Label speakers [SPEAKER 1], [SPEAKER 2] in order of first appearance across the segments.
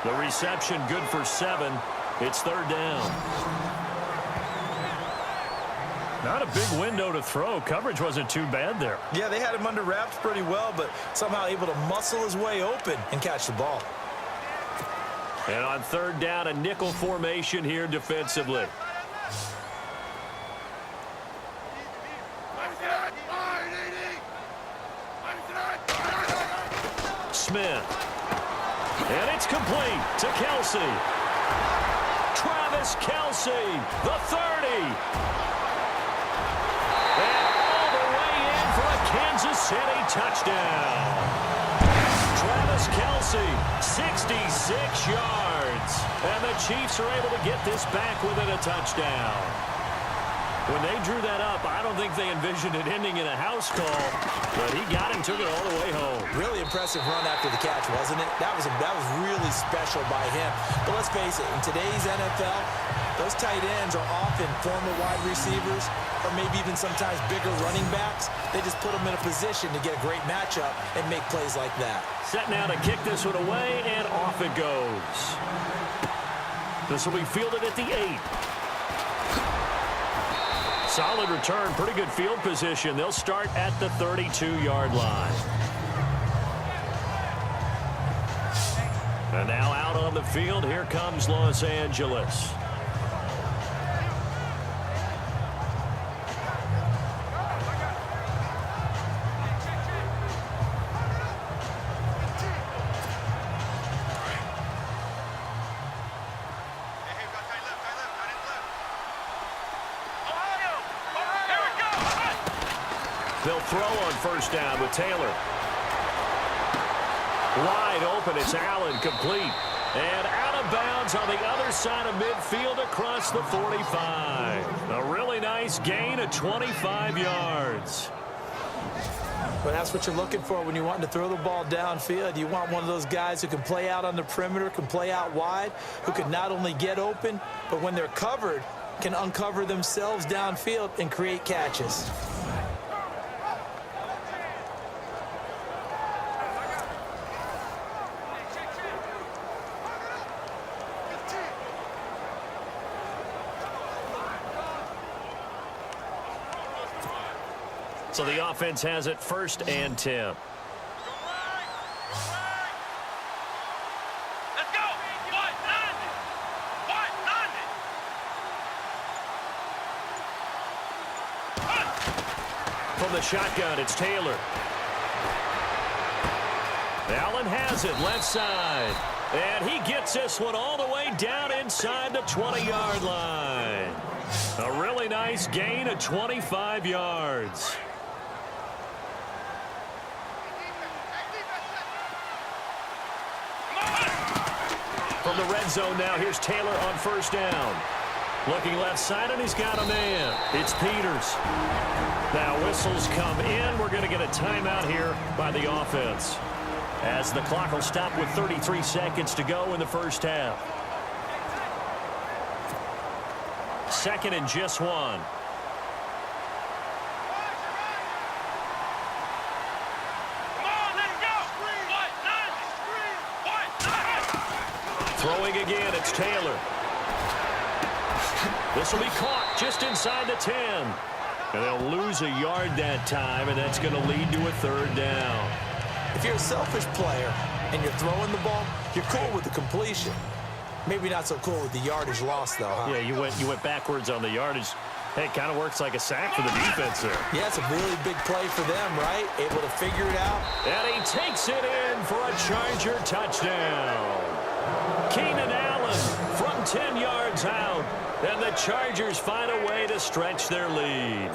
[SPEAKER 1] The reception good for 7. It's third down. Not a big window to throw. Coverage wasn't too bad there.
[SPEAKER 2] Yeah, they had him under wraps pretty well, but somehow able to muscle his way open and catch the ball.
[SPEAKER 1] And on third down, a nickel formation here defensively. Smith. And it's complete to Kelsey. Travis Kelsey, the 30. And all the way in for a Kansas City touchdown. Travis Kelsey, 66 yards. And the Chiefs are able to get this back within a touchdown. When they drew that up, I don't think they envisioned it ending in a house call, but he got him, took it all the way home.
[SPEAKER 2] Really impressive run after the catch, wasn't it? That was really special by him. But let's face it, in today's NFL, those tight ends are often former wide receivers or maybe even sometimes bigger running backs. They just put them in a position to get a great matchup and make plays like that.
[SPEAKER 1] Set now to kick this one away, and off it goes. This will be fielded at the 8. Solid return, pretty good field position. They'll start at the 32-yard line. And now out on the field, here comes Los Angeles. They'll throw on first down with Taylor. Wide open, it's Allen, complete. And out of bounds on the other side of midfield across the 45. A really nice gain of 25 yards.
[SPEAKER 2] But that's what you're looking for when you're wanting to throw the ball downfield. You want one of those guys who can play out on the perimeter, can play out wide, who can not only get open, but when they're covered, can uncover themselves downfield and create catches.
[SPEAKER 1] So the offense has it first and 10.
[SPEAKER 3] Let's go.
[SPEAKER 1] From the shotgun, it's Taylor. Allen has it left side. And he gets this one all the way down inside the 20-yard line. A really nice gain of 25 yards. From the red zone now, here's Taylor on first down. Looking left side, and he's got a man. It's Peters. Now whistles come in. We're going to get a timeout here by the offense, as the clock will stop with 33 seconds to go in the first half. Second and just 1. Throwing again, it's Taylor. This will be caught just inside the 10. And they'll lose a yard that time, and that's going to lead to a third down.
[SPEAKER 2] If you're a selfish player and you're throwing the ball, you're cool with the completion. Maybe not so cool with the yardage loss, though, huh?
[SPEAKER 1] Yeah, you went backwards on the yardage. Hey, it kind of works like a sack for the defense there.
[SPEAKER 2] Yeah, it's a really big play for them, right? Able to figure it out.
[SPEAKER 1] And he takes it in for a Charger touchdown. Keenan Allen from 10 yards out. And the Chargers find a way to stretch their lead.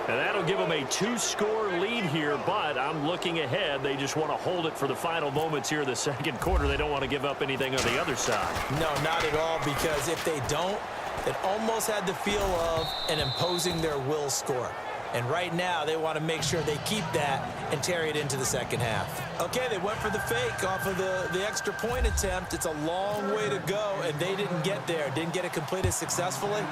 [SPEAKER 1] And that'll give them a 2-score lead here, but I'm looking ahead. They just want to hold it for the final moments here in the second quarter. They don't want to give up anything on the other side.
[SPEAKER 2] No, not at all, because if they don't, it almost had the feel of an imposing their will score. And right now, they want to make sure they keep that and carry it into the second half. Okay, they went for the fake off of the extra point attempt. It's a long way to go, and they didn't get there. Didn't get it completed successfully.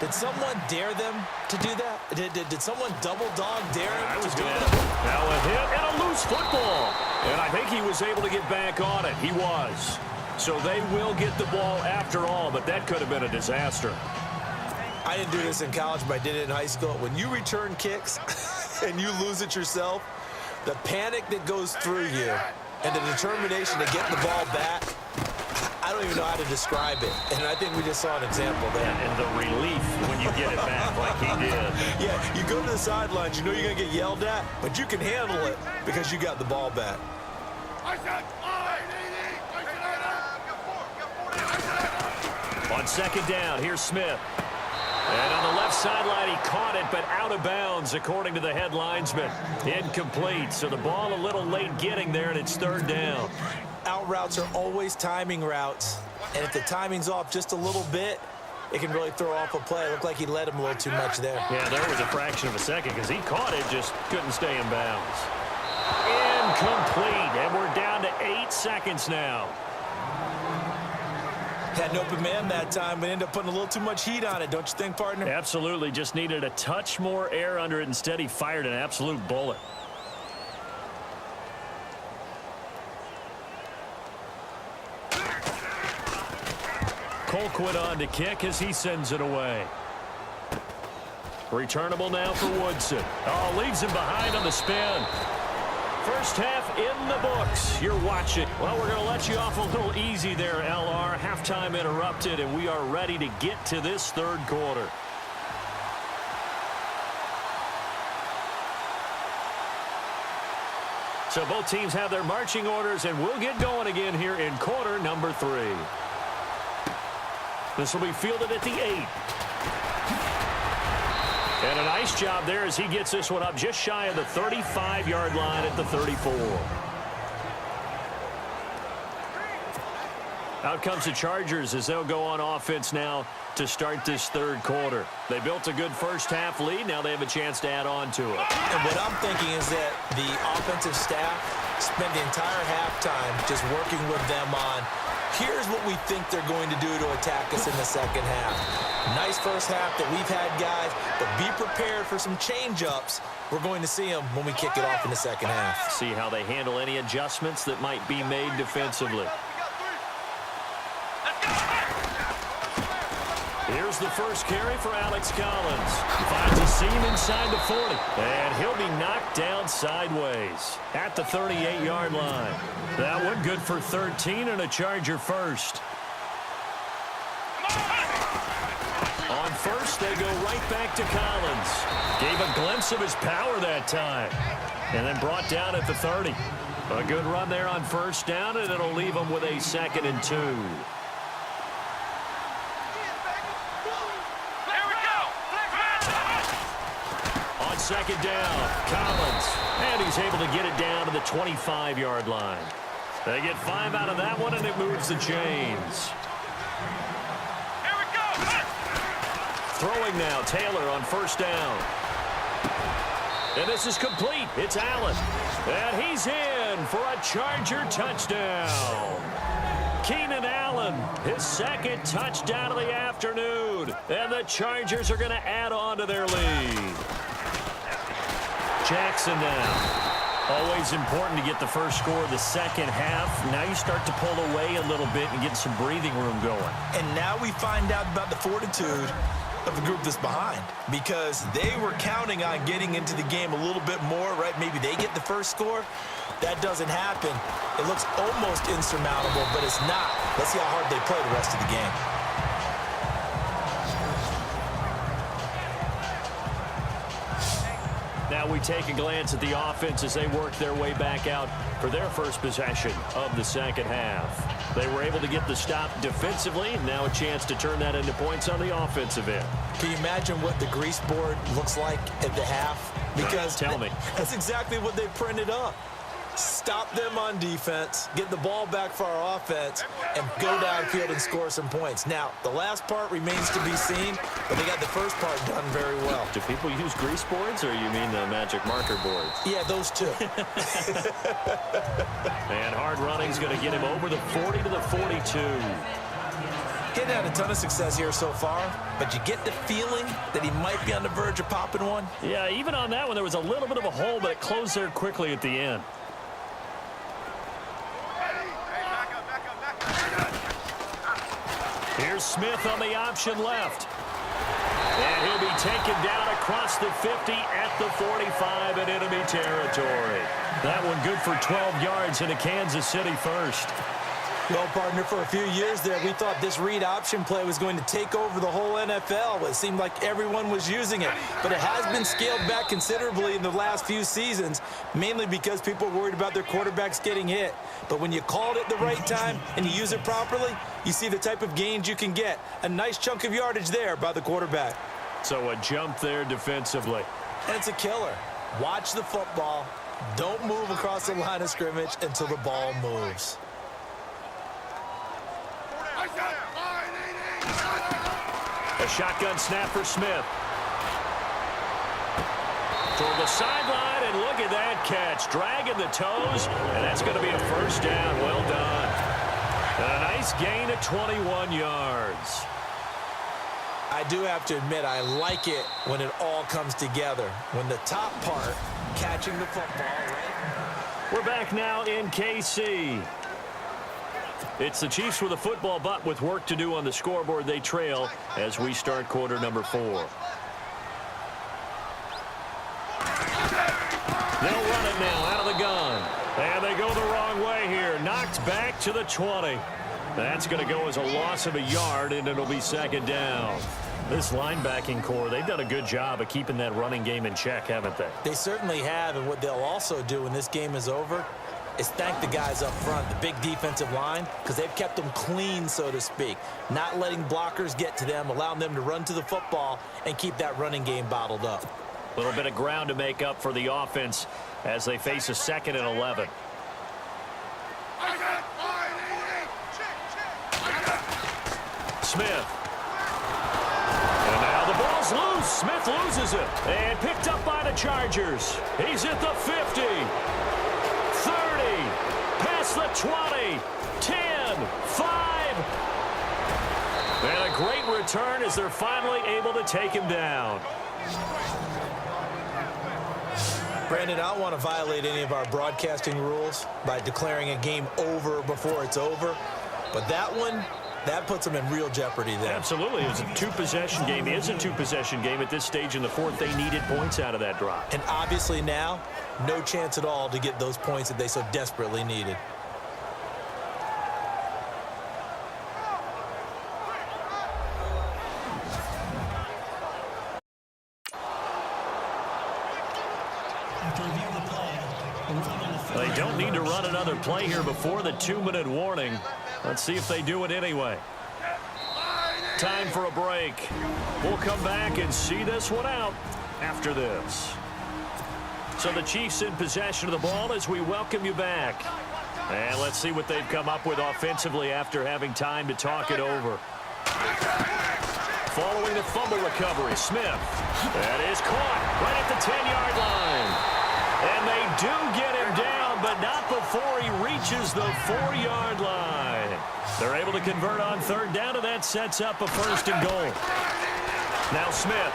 [SPEAKER 2] Did someone dare them to do that? Did someone double dog dare him to do that?
[SPEAKER 1] Now a hit and a loose football. And I think he was able to get back on it. He was. So they will get the ball after all, but that could have been a disaster.
[SPEAKER 2] I didn't do this in college, but I did it in high school. When you return kicks and you lose it yourself, the panic that goes through you and the determination to get the ball back, I don't even know how to describe it. And I think we just saw an example there.
[SPEAKER 1] And the relief when you get it back like he did.
[SPEAKER 2] Yeah, you go to the sidelines, you know you're going to get yelled at, but you can handle it because you got the ball back.
[SPEAKER 1] On second down, here's Smith. And on the left sideline, he caught it, but out of bounds, according to the head linesman. Incomplete, so the ball a little late getting there, and it's third down.
[SPEAKER 2] Out routes are always timing routes, and if the timing's off just a little bit, it can really throw off a play. It looked like he led him a little too much there.
[SPEAKER 1] Yeah, there was a fraction of a second because he caught it, just couldn't stay in bounds. Incomplete, and we're down to 8 seconds now.
[SPEAKER 2] Had an open man that time, but ended up putting a little too much heat on it, don't you think, partner?
[SPEAKER 1] Absolutely, just needed a touch more air under it. Instead, he fired an absolute bullet. Colquitt on to kick as he sends it away. Returnable now for Woodson. Oh, leaves him behind on the spin. First half in the books. You're watching. Well, we're going to let you off a little easy there, LR. Halftime interrupted, and we are ready to get to this third quarter. So both teams have their marching orders, and we'll get going again here in quarter number 3. This will be fielded at the 8. And a nice job there as he gets this one up just shy of the 35-yard line at the 34. Out comes the Chargers as they'll go on offense now to start this third quarter. They built a good first half lead. Now they have a chance to add on to it.
[SPEAKER 2] And what I'm thinking is that the offensive staff spent the entire halftime just working with them on, here's what we think they're going to do to attack us in the second half. Nice first half that we've had, guys, but be prepared for some change-ups. We're going to see them when we kick it off in the second half.
[SPEAKER 1] See how they handle any adjustments that might be made defensively. Here's the first carry for Alex Collins. Finds a seam inside the 40. And he'll be knocked down sideways at the 38-yard line. That one good for 13 and a Charger first. On first, they go right back to Collins. Gave a glimpse of his power that time. And then brought down at the 30. A good run there on first down, and it'll leave them with a 2nd and 2. Second down, Collins, and he's able to get it down to the 25-yard line. They get 5 out of that one, and it moves the chains. Here we go. Throwing now, Taylor on first down. And this is complete. It's Allen. And he's in for a Charger touchdown. Keenan Allen, his 2nd touchdown of the afternoon. And the Chargers are going to add on to their lead. Jackson now. Always important to get the first score of the second half. Now you start to pull away a little bit and get some breathing room going.
[SPEAKER 2] And now we find out about the fortitude of the group that's behind, because they were counting on getting into the game a little bit more, right? Maybe they get the first score. That doesn't happen. It looks almost insurmountable, but it's not. Let's see how hard they play the rest of the game.
[SPEAKER 1] Now we take a glance at the offense as they work their way back out for their first possession of the second half. They were able to get the stop defensively, and now a chance to turn that into points on the offensive end.
[SPEAKER 2] Can you imagine what the grease board looks like at the half? Because
[SPEAKER 1] tell me.
[SPEAKER 2] That's exactly what they printed up. Stop them on defense, get the ball back for our offense, and go downfield and score some points. Now, the last part remains to be seen, but they got the first part done very well.
[SPEAKER 1] Do people use grease boards, or you mean the magic marker boards?
[SPEAKER 2] Yeah, those two.
[SPEAKER 1] And hard running's going to get him over the 40 to the 42.
[SPEAKER 2] He hadn't had a ton of success here so far, but you get the feeling that he might be on the verge of popping one.
[SPEAKER 1] Yeah, even on that one, there was a little bit of a hole, but it closed there quickly at the end. Here's Smith on the option left. And he'll be taken down across the 50 at the 45 in enemy territory. That one good for 12 yards into Kansas City first.
[SPEAKER 2] Well, partner, for a few years there, we thought this read option play was going to take over the whole NFL. It seemed like everyone was using it. But it has been scaled back considerably in the last few seasons, mainly because people are worried about their quarterbacks getting hit. But when you call it at the right time and you use it properly, you see the type of gains you can get. A nice chunk of yardage there by the quarterback.
[SPEAKER 1] So a jump there defensively.
[SPEAKER 2] And it's a killer. Watch the football. Don't move across the line of scrimmage until the ball moves.
[SPEAKER 1] A shotgun snap for Smith. Toward the sideline, and look at that catch. Dragging the toes, and that's going to be a first down. Well done. And a nice gain of 21 yards.
[SPEAKER 2] I do have to admit, I like it when it all comes together. When the top part, catching the football, right?
[SPEAKER 1] We're back now in KC. It's the Chiefs with a football, but with work to do on the scoreboard. They trail as we start quarter number 4. They'll run it now out of the gun. And they go the wrong way here. Knocked back to the 20. That's going to go as a loss of a yard, and it'll be second down. This linebacking core, they've done a good job of keeping that running game in check, haven't they?
[SPEAKER 2] They certainly have, and what they'll also do when this game is over is thank the guys up front, the big defensive line, because they've kept them clean, so to speak. Not letting blockers get to them, allowing them to run to the football and keep that running game bottled up.
[SPEAKER 1] A little bit of ground to make up for the offense as they face a 2nd and 11. Smith. And now the ball's loose. Smith loses it. And picked up by the Chargers. He's at the 50. 30. Past the 20. 10. 5. And a great return as they're finally able to take him down.
[SPEAKER 2] Brandon, I don't want to violate any of our broadcasting rules by declaring a game over before it's over. But that one, that puts them in real jeopardy there.
[SPEAKER 1] Absolutely. It was a two-possession game. It is a two-possession game at this stage in the fourth. They needed points out of that drive.
[SPEAKER 2] And obviously now, no chance at all to get those points that they so desperately needed.
[SPEAKER 1] They don't need to run another play here before the 2-minute warning. Let's see if they do it anyway. Time for a break. We'll come back and see this one out after this. So the Chiefs in possession of the ball as we welcome you back. And let's see what they've come up with offensively after having time to talk it over. Following the fumble recovery, Smith. That is caught right at the 10-yard line. And they do get him down, but not before he reaches the 4-yard line. They're able to convert on third down, and that sets up a 1st and goal. Now Smith.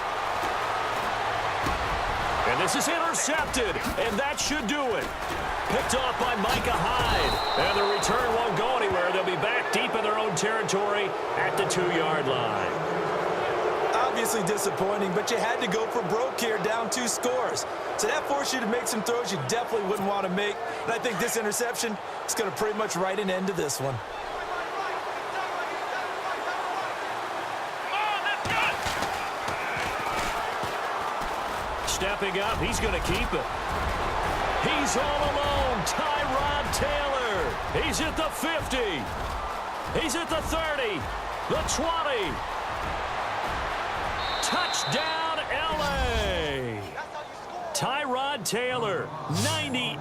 [SPEAKER 1] And this is intercepted, and that should do it. Picked off by Micah Hyde. And the return won't go anywhere. They'll be back deep in their own territory at the 2-yard line.
[SPEAKER 2] Obviously disappointing, but you had to go for broke here, down 2 scores. So that forced you to make some throws you definitely wouldn't want to make. And I think this interception is going to pretty much write an end to this one.
[SPEAKER 1] Stepping up, he's going to keep it. He's all alone, Tyrod Taylor. He's at the 50. He's at the 30, the 20. Touchdown, L.A. Tyrod Taylor, 98